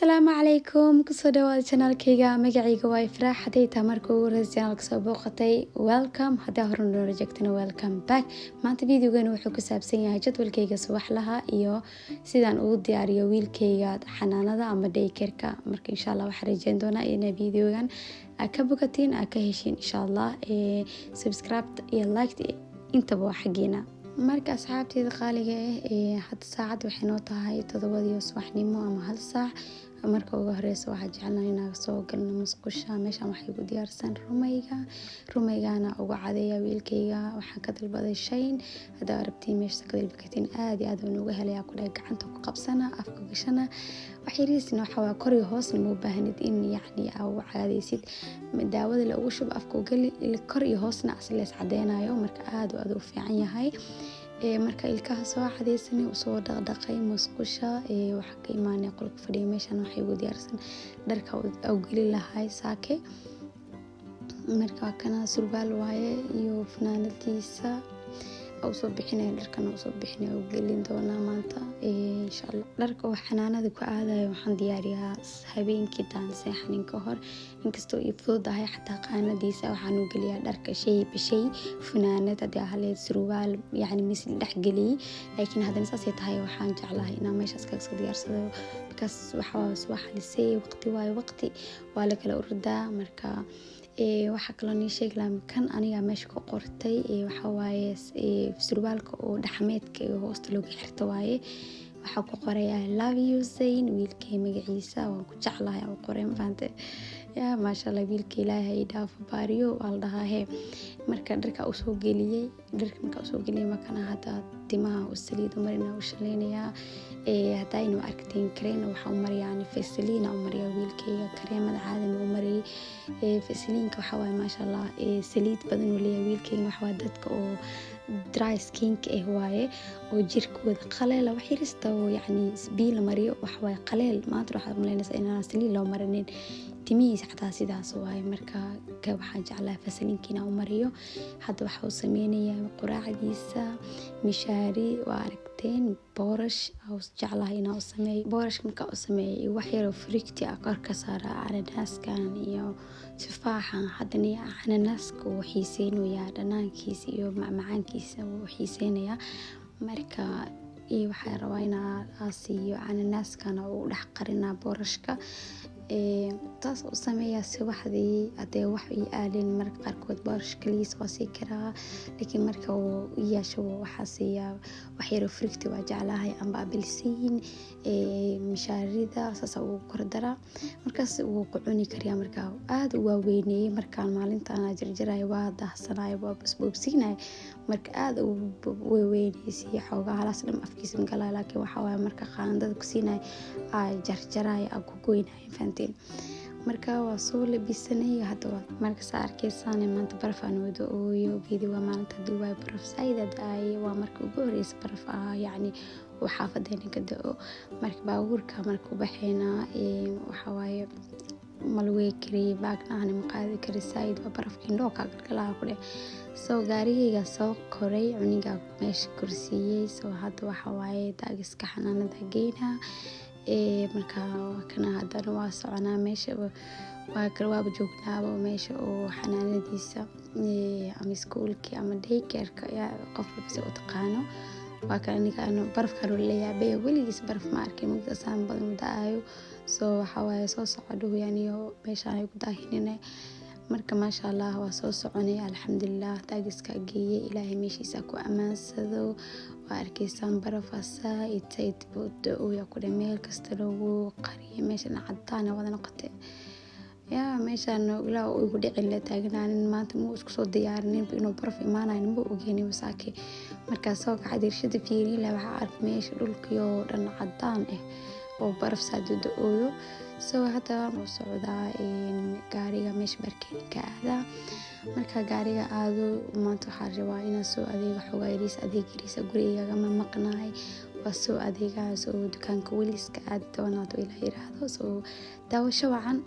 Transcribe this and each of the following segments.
Asalaamu calaykum kusoo dhawaada channelkayga magacayga waa Ifraax haday tahay marka ugu horeysa channelka soo booqatay welcome hadaa hore noo rajagtana welcome back maanta videogan wuxuu ku saabsan yahay jadwalkayga subaxlaha iyo sidaan ugu diyaariyo wiilkayga xanaanada ama daycare-ka marka insha Allah waxaan rajayn doonaa in videogan ka bogatiin ka heshiin insha Allah subscribe iyo like intaba waa xageena marka asxaabteeda qaaliga hadda saacad waxay noo tahay 7 subaxnimo ama 1 saac marka ugu horeysa waxaan jeclahay inaan soo galno musqusha meeshan waxay ku diyaarsan rumaygana ugu cadeeya wiilkayga waxaan ka dalbaday shayn hadaa rabtiin meesha ka dalbatiin aad iyo aad ugu helaya ku dhahay gacanta ku qabsana afka gashana waxyariisna waxa waa kor iyo hoos ma u baahnid in yacni aad caadeysid daawada la ugu shub afka gali kor iyo hoosna aslees cadeynayo marka aad u fiican yahay marka ilkaha soo cadeysani oo soo dhaqdhaqay musqusha waxa ka imaanay qolka fadhiyo meeshan waxay ugu diyaarsan dharka oo gali lahay saake marka kana surbaal waaye iyo fanaanadiisa oo soo bixinay dharkan oo soo bixinay oo gelin doona maanta insha Allah dharka oo xanaanada ku aadayo waxaan diyaariyaa habeenkii taan seexanin ka hor inkastoo ii fududahay xataa qaanadiisa waxaan u galiyaa dharka shay fanaanad haddii ahleed surwaal yani mis dhex galiyay laakiin haddana saas ay tahay waxaan jeclahay inaan meeshaas kaga soo diyaarsado because waxa lisay waqti waa la kala urdaa marka waxa kale oo sheeg laam kan aniga meesha ku qortay waxa waaye surwaalka oo dhaxmeedka iyo hoosta looga xirto waaye waxa ku qoray I love you Zayn wiilkay magaciisa waan ku jeclahay oo qoray maanta ya maasha Allah wiilkay Ilaahay dhaaf baariyo wal dhahay marka dharka uu soo geliyay markaan hada timaha u saliid marina u shaleynaya hadaa inuu aragteen kareen waxa uu mariyaan Vaseline u mariyo wiilkayga kareemada caadi u mariyay Vaseline-ka waxa waaye maasha Allah saliid badan u leeyahay wiilkayga waxa waa dadka oo dry skin waaye oo jirkooda qaleel wax yarista oo yani biil mariyo wax way qaleel maanta waxa maleynaysa inaan saliid loo marinin timihiisa xataa sidaas waaye marka waxaan jeclahay Vaseline-kiina u mariyo hadda waxa uu sameeyay quraacdiisa mishaari waa aragteen boorash oo jeclahay inaan u sameeyo boorash marka uu sameeyay wax yar oo fruity kor ka saara ananaskan iyo tufaaxa haddana ananaska uu xiiseynayaa dhanaankiisa iyo macmacaankiisa uu xiiseynaya marka waxa rabaa inaan asiiyo ananaskana uu dhax qarinaa boorashka taas oo sameeyaa subaxdii hadee wax ay aalin marka qaarkood boorash kaliis waa sii karaa laakiin marka uu yeesho waxa siiya wax yar oo fruity waa jeclahay amba apelsin mishaarida saas uu kordara markaas uu ku cuni kariya marka aad u waaweynay markaan maalinta aan jarjaray waa dahsanaay waa busboobsinay marka aad u waaweynaysi xoogaa halas dham afkiisa galay laakiin waxa waaye marka qaandada ku siinay jarjaray ku goynay fantiin marka waa soo labisanay hadda marka saarkeysaan maanta barafaan wado oo geedi waa maalinta duway baraf saayid ay waa marka ugu horeysa baraf yani xaafadeena ka da'o marka baabuurka marka u baxayna waxa waaye malway kari baagna aan maqaadi kari saayid waa barafka indho ka galgalaa ku leh soo gaarigayga soo koray cuniga meesha kursiyay soo hadda waxa waaye daagiska xanaanada geena marka kana hadana waa soconaa meesha waa kala joognaaba meesha oo xanaanadiisa ama iskuulkii ama daycare-ka qof walba u taqaano waa kan aniga barafkan la yaabay weligiis baraf ma arkin muddo saan badan daayo soo waxa waaye soo socdo yani meeshaan ay ku daahinay marka maasha Allah waa soo soconay alxamdulillah daagiska geeyay Ilaahay meeshiisa ku amaansado waa arkaysan barafasa itay boodo oo ku meel kasta lagu qariyo meeshan cadaan wada noqotay meeshan ilaa uu ugu dhicin la taagnaanin maanta muu isku soo diyaarinin inuu baraf imaanayo ma ogeeyay masaaki marka soo kacdirshada fiirin la waxa ark meesha dhulkiyo dhan cadaan oo baraf saadoodo oo soo hada oo socdaa gaariga meesha barkeedka aada marka gaariga aado maanta waxa rabaa inaan soo adeego xogayriis adeegriisa guriga ma maqnaay waa soo adeegaas oo dukaanka weliska aad doonato ilaa yiraahdo soo daawasho wacan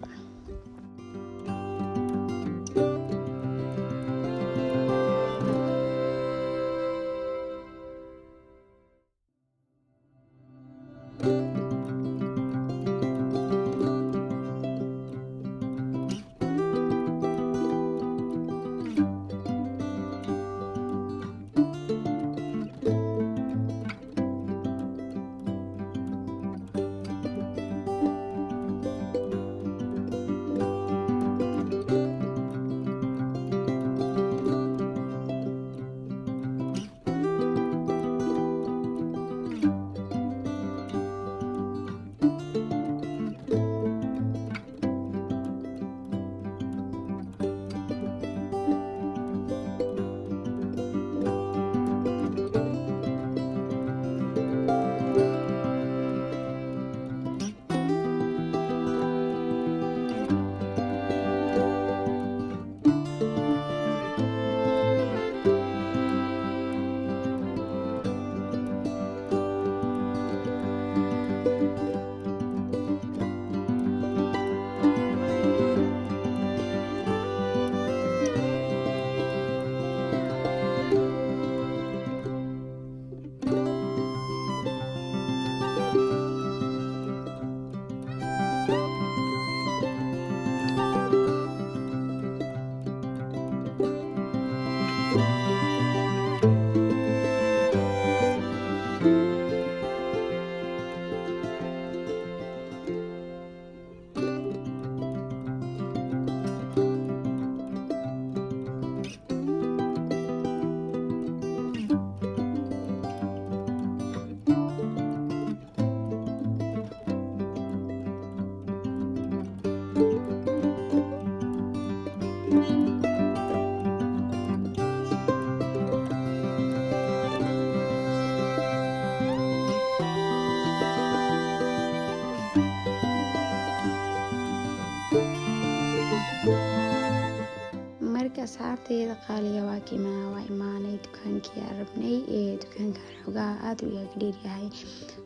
asxaabtayda qaaliga waa imaanay dukaankii aan rabnay dukaanka xogaa aad u iga dheer yahay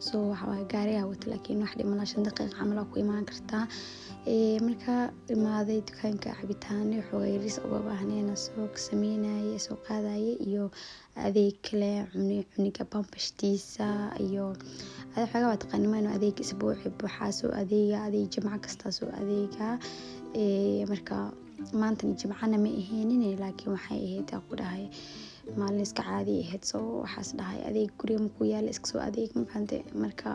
soo waxa waa gaariga wata laakiin wax dhimana 5 daqiiqo camal ku imaan kartaa marka imaaday dukaanka cabitaan xogaa yaris uga baahnayna soo sameynay soo qaaday iyo adeeg kale cuniga pampashtiisa iyo xogaa wad qanimayno adeeg isbuuci waxa soo adeeg jimco kasta soo adeega marka maanta jimcana ma aheenin laakiin waxay ahayd ku dhahay maalin iska caadi ahayd soo waxaas dhahay adeeg guriga ku yaal iska soo adeeg ma fahamte marka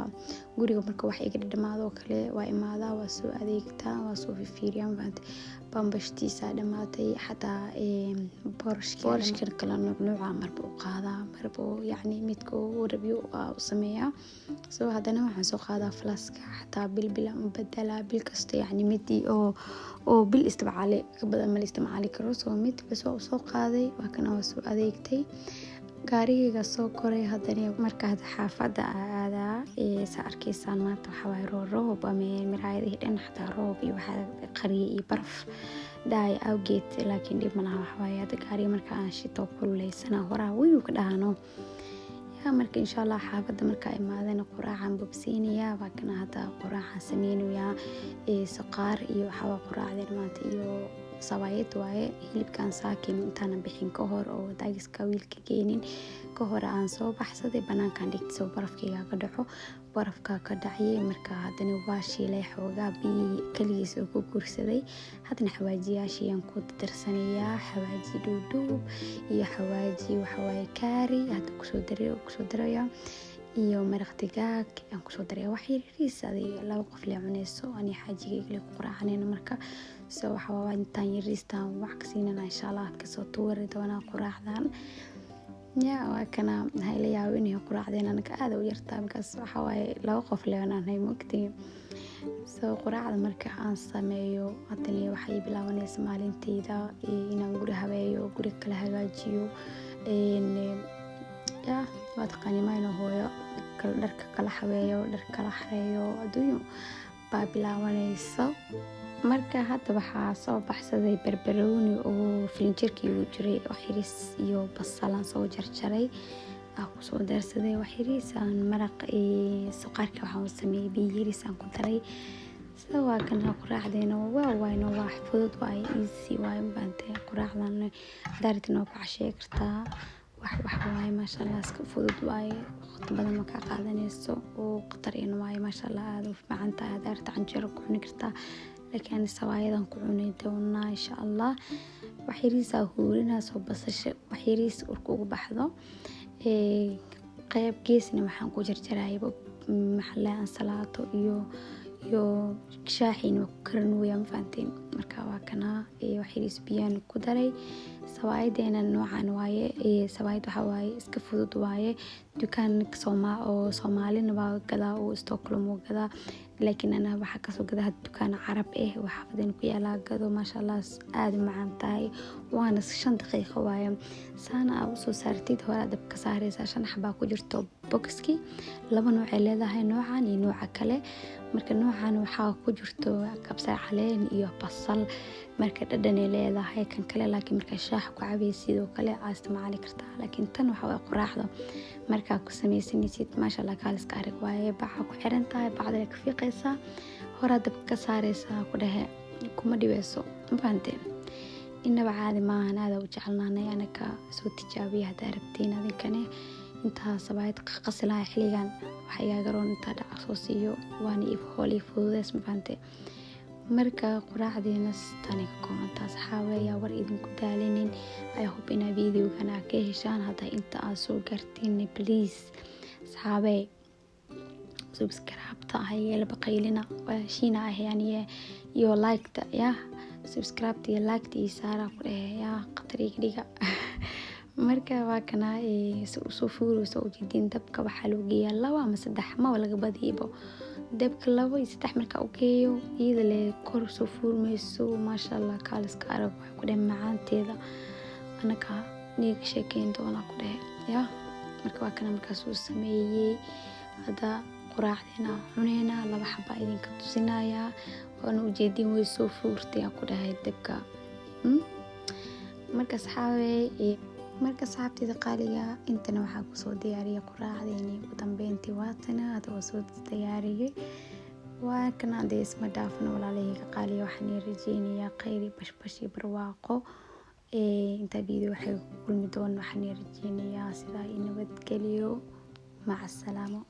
guriga marka wax iga dhamaado kale waa imaada waa soo adeegta waa soo fiiriyaa ma fahamte bambashtiisa dhamaatay xataa boorashka kala nooca marba u qaada marba yani midko review u sameeyaa soo hadana waxaan soo qaadaa flaska xataa bil badala bil kasta yani midii oo bil isticmaali ka badan ma isticmaali karo soo mid bas soo qaaday waa kana soo adeegtay gaariga soo koray hadana marka xaafada aada sa arkaysaan maanta waxa way roob ama miraayada dhan xataa roob iyo waxa qariye iyo baraf daay awgeed laakiin dib malaha waxa way gaariga marka aan shito kululeysana horaa wuu ka dhaano marka insha Allah xaafada marka imaadana quraacan bobsiinaya waa kana hada quraacan sameeynaya saqaar iyo waxa quraacdeen maanta iyo sawaayad waaye hilibkan saakin intaan bixin ka hor oo daagiska wiilka keenin ka hor aan soo baxsaday banaankan dhigtay soo barafkayga ka dhaco barafka ka dhacay marka hadana waa shiilay xoogaa biyo kaligiis oo ku kursaday hadana xawaajiyaashiyan ku darsanaya xawaaji dhuudhuub iyo xawaaji waxa way kaari hada ku soo daraya iyo maraq digaag aan ku soo daray wax yariis laba qof la cunayso ani xaajigayga ku quraacanayna marka soo waxa waa intaan yariistaan wax ka siinana insha Allah ka soo tuuri doona quraacdan waa kana haylayaa inay quraacdeen anaga aad u yartaa markaas waxa way laba qof la cunanay mugtii soo quraacda marka aan sameeyo hadana waxay bilaabanaysaa maalinteeda inaan guri habeeyo guri kala hagaajiyo waad qanimayno hooyo dharka kala habeeyo dharka kala xareeyo adduunyo baa bilaabanaysa marka hadda waxaa soo baxsaday barbarooni oo filinjeerkii ugu jiray wax yaris iyo basalan soo jarjaray ku soo darsaday wax yaris aan maraq suqaarka waxaan sameeyay biyo yaris aan ku daray soo waa kana quraacdeena wayno wax fudud waay easy waay baante quraacdan daartino ku cashay kartaa wax waay ma sha Allah iska fudud waay waqti badan ma ka qaadanayso oo qatar in waay ma sha Allah aad u fiican tahay daarta canjeero ku cuni kartaa laakiin sawaayadan ku cunay doona insha Allah wax yariisa huurina soo basasho wax yariis urku ugu baxdo qayb geesna waxaan ku jarjaray maxallaan salaato iyo shaaxin oo karin weeyaan faanteen marka waa kana wax yariis biyaan ku daray sawaayadeena noocan waaye sawaayad waxa waaye iska fudud waaye dukaan Soomaalina waa gadaa oo Stockholm oo gadaa laakiin ana waxa ka soo gadaa dukaan Carab waxa badan ku yaala gado ma sha Allah aad macaan tahay waana 5 daqiiqo waaye saana aad soo saartid hore dab ka saaraysa 5 xabaa ku jirto boxki laba nooc ay leedahay noocan iyo nooca kale marka noocan waxa ku jirto kabsar caleen iyo basal marka dhadhan ay leedahay kan kale laakiin marka shaah ku cabaysid sidoo kale aad isticmaali kartaa laakiin tan waxa way quraacdo marka ku sameeysid ma sha Allah kaal iska arag waaye baxa ku xiran tahay bacda ka fiiqaysa hore dab ka saaraysa ku dhahe kuma dhibayso ma fahanteen inaba caadi ma aha aad u jecelnaanay anaka soo tijaabiya hada rabtiin adinkane inta sabaayad qasalaha xiligan waxa iga garoon inta dhac soo siiyo waana hooli fududeys ma fahanteen marka quraacdeena tani ka koonta saxaabaya war idinku daalinin ay hope ina videogana ka heshaan hada inta aad soo gartiin please saxaabay subscribe ta hayla baqaylina waashina yani iyo like ta subscribe ta like ta isaara ku dhahay qatariga dhiga marka waa kana soo fuurayso ujeedin dabka waxa loo geeyaa 2 ama 3 ma laga badiibo dabka 2 iyo 3 marka uu geeyo iyada le kor soo fuurmayso ma sha Allah kaal iska arag wax ku dhahay macaanteeda anaka niig sheekeen doona ku dhahay marka waa kana markaas uu sameeyay hada quraacdeena cuneyna 2 xabba idinka tusinaya oo ujeedin way soo fuurtay ku dhahay dabka marka asxaabteyda qaaliga intana waxaa kusoo diyaariyay quraacdeeni ugu dambeyntii waatana hadaba soo diyaariyay waa kana hadee isma dhaafno walaalahayga qaaliga waxaan rajeynayaa khayr bashbash iyo barwaaqo inta video waxay ku kulmi doonaan waxaan rajeynayaa sidaa nabadgelyo maca salaamo.